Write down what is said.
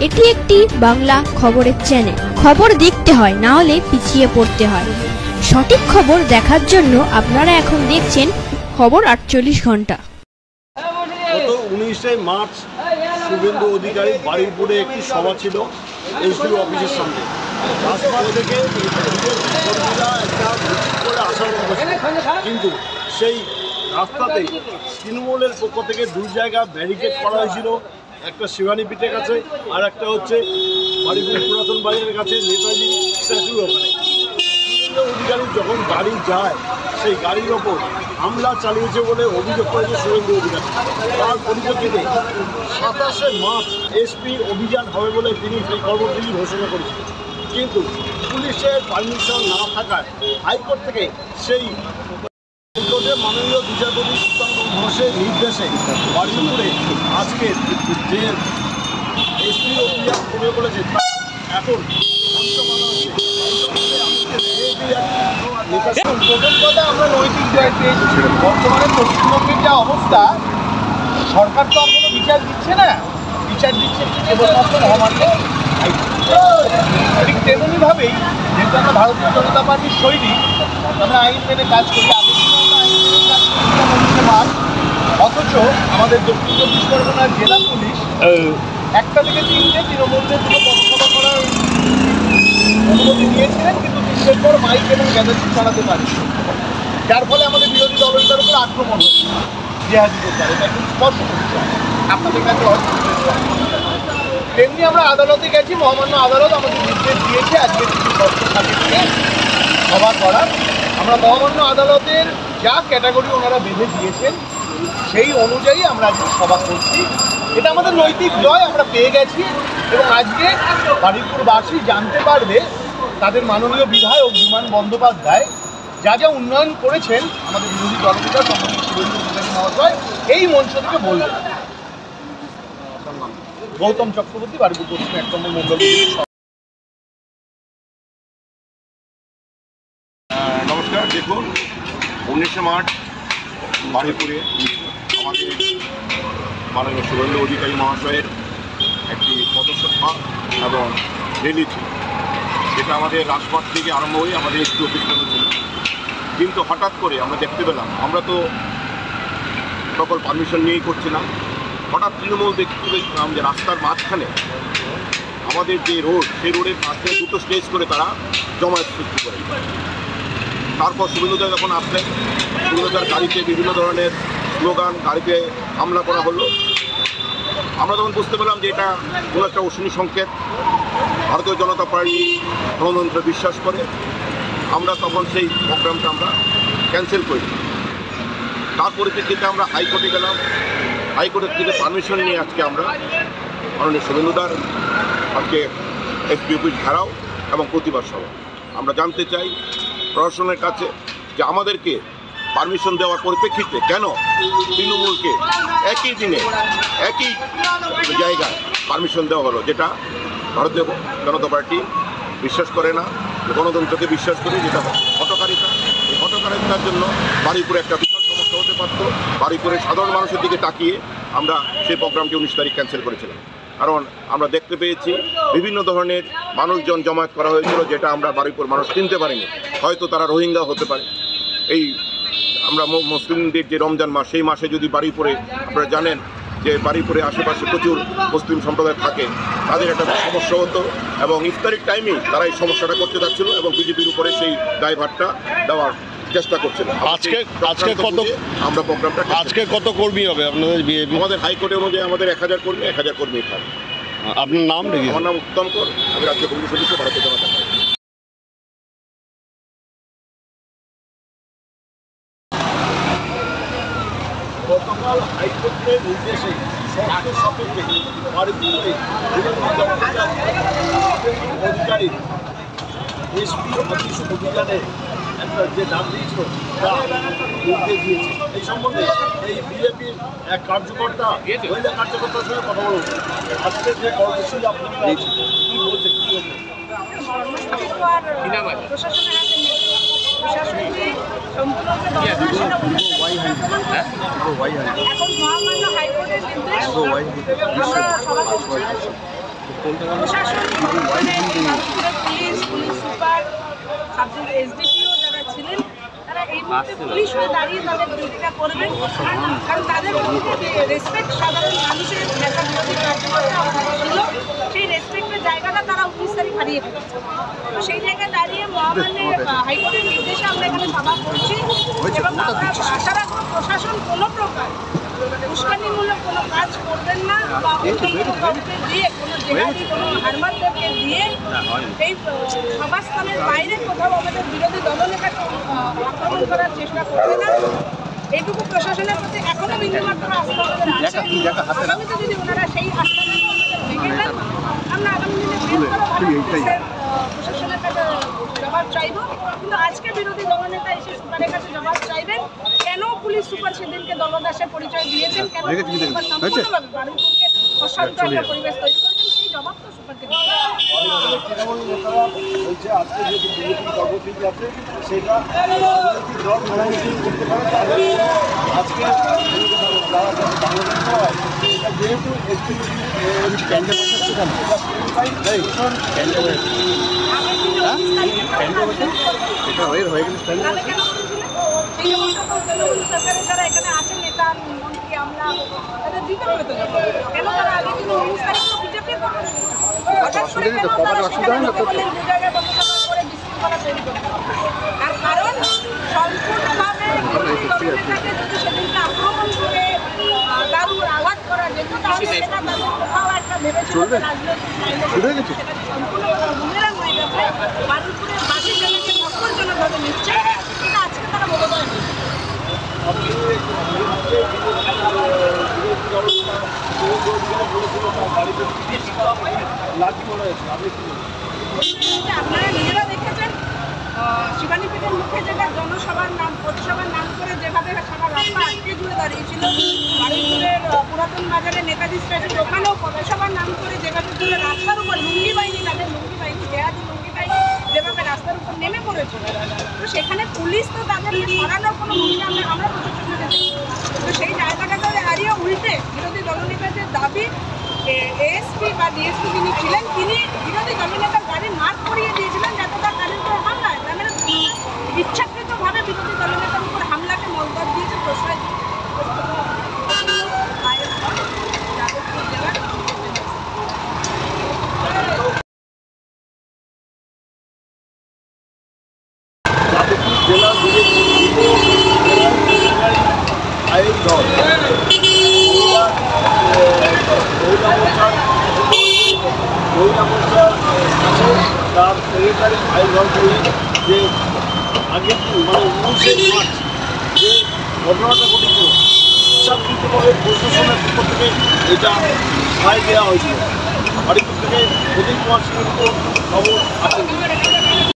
এটি একটি বাংলা খবরের চ্যানেল। খবর দেখতে হয়, না হলে পিছিয়ে পড়তে হয়। সঠিক খবর দেখার জন্য আপনারা এখন দেখছেন খবর 48 ঘন্টা। গত 19শে মার্চ শুভেন্দু অধিকারী বারুইপুরে একটি সভা ছিল এসডিও অফিসের সামনে। রাজবাগ থেকে কর্মীরা একটা মিছিল করে আসার কথা ছিল, কিন্তু সেই রাস্তাতেই তৃণমূলের পক্ষ থেকে দুই জায়গা ব্যারিকেড করা হয়েছিল, একটা শিবানীপীঠের কাছে আর একটা হচ্ছে বারুইপুর পুরাতন বাজারের কাছে নেতাজি স্ট্যাচুর ওখানে। শুভেন্দু অধিকারী যখন গাড়ি যায় সেই গাড়ির ওপর হামলা চালিয়েছে বলে অভিযোগ করেছে শুভেন্দু অধিকারী। তার পরিপ্রেক্ষিতে 27শে মার্চ এসপি অভিযান হবে বলে তিনি সেই কর্মসূচি ঘোষণা করেছিলেন, কিন্তু পুলিশের পারমিশন না থাকায় হাইকোর্ট থেকে সেই হাইকোর্টের মাননীয় বিচারপতি সুশান্ত ঘোষের নির্দেশে বারুইপুরে আজকে যে এসপি অভিযান শুরু করেছে তা এখন প্রথম কথা, আমরা নৈতিক জয় পেয়েছি। বর্তমানে পশ্চিমবঙ্গের যা অবস্থা, সরকার তো আর কোনো বিচার দিচ্ছে না, বিচার দিচ্ছে কেবলমাত্র মহামান্য ঠিক তেমনিভাবেই যেহেতু আমরা ভারতীয় জনতা পার্টির সৈনিক, আমরা আইন মেনে কাজ করি, আগে অথচ আমাদের দক্ষিণ চব্বিশ পরগনার জেলা পুলিশ 1টা থেকে 3টে তৃণমূলদের দুটো পথসভা করার অনুমতি দিয়েছিলেন, কিন্তু 3টের পর মাইক এবং গ্যাদারিং চালাতে পারে, যার ফলে আমাদের বিরোধী দলটার উপর আক্রমণ হচ্ছে। জেহাদি করতে এটা একটু স্পষ্ট করছে আপনাদের কাছে। তেমনি আমরা আদালতে গেছি, মহামান্য আদালত আমাদের নির্দেশ দিয়েছে আজকে কিছু শর্ত সাপেক্ষে সভা করার। আমরা মহামান্য আদালতের যা ক্যাটাগরি ওনারা বেঁধে দিয়েছেন সেই অনুযায়ী আমরা আজকে সভা করছি। এটা আমাদের নৈতিক জয়, আমরা পেয়ে গেছি। এবং আজকে বারুইপুরবাসী জানতে পারবে তাদের মাননীয় বিধায়ক বিমান বন্দ্যোপাধ্যায় যা যা উন্নয়ন করেছেন আমাদের বিরোধী দলনেতা সম্মানিত শুভেন্দু অধিকারী মহাশয় এই মঞ্চ থেকে বলবেন। গৌতম চক্রবর্তী, বারুইপুর পশ্চিম 1 নম্বর মন্ডল। নমস্কার। দেখুন, 19শে মার্চ বারুইপুরে আমাদের মাননীয় শুভেন্দু অধিকারী মহাশয়ের একটি পথসভা এবং র্যালি ছিল, যেটা আমাদের রাজপথ থেকে আরম্ভ হয়ে আমাদের একটু অফিস ছিল। কিন্তু হঠাৎ করে আমরা দেখতে পেলাম, আমরা তো সকল পারমিশন নিয়েই করছিলাম, হঠাৎ তৃণমূল দেখতে পেলাম যে রাস্তার মাঝখানে আমাদের যে রোড, সেই রোডের পাশে দুটো স্টেজ করে তারা জমায়েত সৃষ্টি করে। তারপর শুভেন্দুদা যখন আসলেন, শুভেন্দুদার গাড়িতে বিভিন্ন ধরনের স্লোগান, গাড়িতে হামলা করা হলো। আমরা তখন বুঝতে পেলাম যে এটা কোনো একটা অশনি সংকেত। ভারতীয় জনতা পার্টি গণতন্ত্রে বিশ্বাস করে। আমরা তখন সেই প্রোগ্রামটা আমরা ক্যান্সেল করি। তার পরিপ্রেক্ষিতে আমরা হাইকোর্টে গেলাম। হাইকোর্টের থেকে পারমিশন নিয়ে আজকে আমরা মাননীয় শুভেন্দুদার আজকে এসপি অফিস ঘেরাও এবং প্রতিবাদ সভা। আমরা জানতে চাই প্রশাসনের কাছে যে আমাদেরকে পারমিশন দেওয়ার পরিপ্রেক্ষিতে কেন তৃণমূলকে একই দিনে একই জায়গায় পারমিশন দেওয়া হলো, যেটা ভারতীয় জনতা পার্টি বিশ্বাস করে না, গণতন্ত্রকে বিশ্বাস করে, যেটা হটকারিতা। এই হটকারিতার জন্য বারুইপুরে একটা বিশাল সমস্যা হতে পারত। বারুইপুরে সাধারণ মানুষের দিকে তাকিয়ে আমরা সেই প্রোগ্রামটি 19 তারিখ ক্যান্সেল করেছিলাম, কারণ আমরা দেখতে পেয়েছি বিভিন্ন ধরনের মানুষজন জমায়েত করা হয়েছিল, যেটা আমরা বারুইপুর মানুষ চিনতে পারিনি। হয়তো তারা রোহিঙ্গা হতে পারে। এই আমরা মুসলিমদের যে রমজান মাস, সেই মাসে যদি বারুইপুরে, আপনারা জানেন যে বারুইপুরে আশেপাশে প্রচুর মুসলিম সম্প্রদায় থাকে, তাদের একটা সমস্যা হতো এবং ইফতারির টাইমেই তারা এই সমস্যাটা করতে যাচ্ছিল এবং বিজেপির উপরে সেই দায়ভারটা দেওয়ার চেষ্টা করছিল। আজকে কত আমরা প্রোগ্রামটা আজকে কত কর্মী হবে আপনাদের বিএপি? আমাদের হাইকোর্টে অনুযায়ী আমাদের 1000 কর্মী থাকে। আপনার নাম? আমার নাম উত্তম কর, আমি রাজ্য কমিটির সদস্য, ভারতীয় জনতা পার্টি। গতকাল হাইকোর্টের নির্দেশে শর্ত সাপেক্ষে বারুইপুরে অধিকারী এসপি অফিস অভিযানে একটা যে নাম দিয়েছিল তা নির্দেশ দিয়েছে। এই সম্বন্ধে এই বিজেপির এক কার্যকর্তা, মহিলা কার্যকর্তার সঙ্গে কথা বলব। আজকে যে কর্মসূচি আপনারা কী বলছেন, কী বলছেন? এখন মহামান্য হাইকোর্টের নির্দেশ আমরা সভা করছি। প্রশাসন, পুলিশ সুপার, সাবজেক্ট এসডিপিও যারা ছিলেন তারা এই মুহূর্তে পুলিশ হয়ে দাঁড়িয়ে তাদের ডিউটিটা করবেন, কারণ তাদের মধ্যে রেসপেক্ট সাধারণ মানুষের নেতা বিরোধী কার্যকর্তা ছিল, সেই রেসপেক্টের জায়গাটা তারা 19 তারিখ হারিয়ে ফেলেছে। তো সেই জায়গায় দাঁড়িয়ে মহামান্যের হাইকোর্টের নির্দেশে আমরা এখানে সভা করছি এবং আমরা আশা রাখবো প্রশাসন কোনো প্রকার উস্কানিমূলক কোনো কাজ করবেন না বা অন্য কাউকে দিয়ে কোনো জেহাদি কোনো হারমারদেরকে দিয়ে এই সভাস্থানের বাইরে কোথাও আমাদের বিরোধী দলনেতাকে আক্রমণ করার চেষ্টা করবে না। এইটুকু প্রশাসনের প্রতি এখনো বিন্দুমাত্র আস্থা আমাদের আছে। আগামীতে যদি ওনারা সেই আস্থাটাকে আমাদের ভেঙে দেন, আমরা আগামী দিনে বৃহত্তরভাবে প্রশাসনের কাছে জবাব চাইব। কিন্তু আজকে বিরোধী দলনেতা এসে সুপারের কাছে জবাব চাইবেন কেন পুলিশ সুপার সেদিনকে দলদাসের পরিচয় দিয়েছেন, কেন পুলিশ সুপার সম্পূর্ণভাবে বারুইপুরকে অশান্ত একটা পরিবেশ তৈরি করেছেন, সেই জবাব তো সুপারকে দিতে হবে। বলছে আজকে যেহেতু বিজেপি কর্মসূচি আছে সেটা রাজনৈতিক দল মেলামেশা করতে পারে, তাদের আজকে এটা যেহেতু একটু ক্যান্ডেল সরকারের যারা এখানে আছেন নেতা মন্ত্রী আমরা তাদের দিতে হবে তো কেন তারা আগে কিন্তু 19 তারিখ তো বিজেপি করবে হঠাৎ করে কেন তারা সেখানে বললেন দু জায়গায় বন্ধ করে বিশৃঙ্খলা তৈরি করতে তার কারণ সম্পূর্ণভাবে দলনেতাকে যদি সেদিনকে আক্রমণ করে দারুণ আঘাত করা যেত তাহলে সেটা তাদের কোথাও একটা ভেবেছিল রাজনৈতিক সেটা সম্পূর্ণভাবে বুমেরাং হয়ে গেছে। বারুইপুরের বাসী জনকে মঙ্গলজনকভাবে নিচ্ছে, কিন্তু আজকে তারা বলে দেয় আপনারা নিজেরা দেখেছেন শিবানীপীঠের মুখে যেটা জনসভার নাম পথসভার নাম করে যেভাবে সারা রাস্তা আটকে জুড়ে দাঁড়িয়েছিল, বারুইপুরের পুরাতন বাজারে নেতাজি স্ট্যাচুর ওখানেও পথসভার নাম করে যেভাবে জুড়ে রাস্তার উপর লুঙ্গি বাহিনী তাদের লুঙ্গি বাহিনী জেহাদি লুঙ্গি বাহিনী যেভাবে রাস্তার উপর নেমে পড়েছিল, তো সেখানে পুলিশ তো তাদেরকে সরানোর কোনো ভূমিকা আমরা প্রশাসনের দেখি। তো সেই জায়গাটাকে হারিয়ে উল্টে বিরোধী দলনেতাদের দাবি এএসপি বা ডিএসপি যিনি ছিলেন তিনি বিরোধী দলনেতার গাড়ি মার্ক করিয়ে দিয়েছিলেন যাতে তার গাড়ির উপর হামলা হয়, তার মানে ইচ্ছাকৃতভাবে বিরোধী দলনেতার উপর হামলাকে মদত দিয়েছে প্রশ্রয় জেলা আইন দল মহিলা মোর্চার আছে তার সেক্রেটারি আইন দল করি যে আগের দিন মানে 19শে মার্চ যে ঘটনাটা ঘটেছিল ইচ্ছাকৃতভাবে প্রশাসনের পক্ষ থেকে এটা সায় দেওয়া হয়েছিল। বাড়িপুর থেকে প্রদীপ কুমার সিংহ খবর আছে।